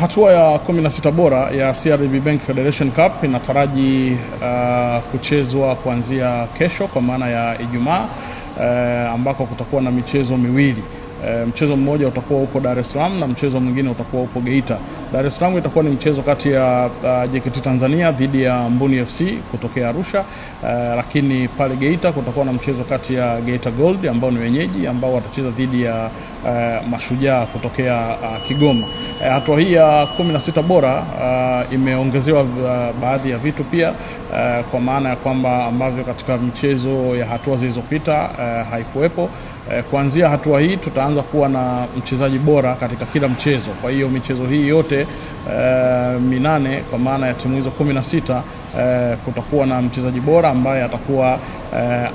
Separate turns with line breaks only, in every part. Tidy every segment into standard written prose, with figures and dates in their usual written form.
Hatua ya 16 bora ya CRDB Bank Federation Cup inataraji kuchezwa kuanzia kesho kwa maana ya Ijumaa, ambako kutakuwa na michezo miwili. Mchezo mmoja utakuwa huko Dar es Salaam na mchezo mwingine utakuwa huko Geita. Dar es Salaam itakuwa ni mchezo kati ya JKT Tanzania dhidi ya Mbuni FC kutokea Arusha, lakini pale Geita kutakuwa na mchezo kati ya Geita Gold ambao ni wenyeji ambao watacheza dhidi ya Mashujaa kutokea Kigoma. Hatua hii ya 16 bora imeongezewa baadhi ya vitu pia, kwa maana ya kwamba ambavyo katika michezo ya hatua zilizopita haikuwepo. Kuanzia hatua hii tutaanza kuwa na mchezaji bora katika kila mchezo. Kwa hiyo michezo hii yote minane kwa maana ya timu hizo 16 kutakuwa na mchezaji bora ambaye atakuwa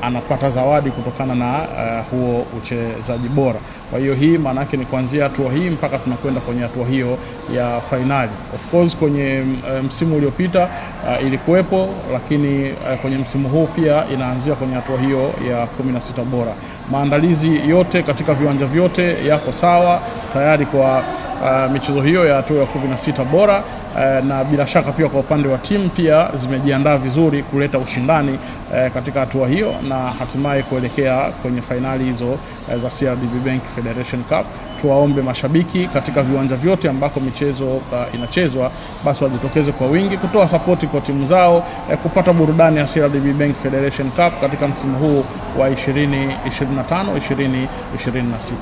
anapata zawadi kutokana na huo uchezaji bora. Kwa hiyo hii maana yake ni kuanzia hatua hii mpaka tunakwenda kwenye hatua hiyo ya finali. Of course kwenye msimu uliopita ilikuwepo, lakini kwenye msimu huu pia inaanzia kwenye hatua hiyo ya 16 bora. Maandalizi yote katika viwanja vyote yako sawa tayari kwa michezo hiyo ya hatua ya 16 bora, na bila shaka pia kwa upande wa timu pia zimejiandaa vizuri kuleta ushindani katika hatua hiyo na hatimaye kuelekea kwenye fainali hizo za CRDB Bank Federation Cup. Tuwaombe mashabiki katika viwanja vyote ambako michezo inachezwa basi wajitokeze kwa wingi kutoa sapoti kwa timu zao, kupata burudani ya CRDB Bank Federation Cup katika msimu huu wa 2025-2026.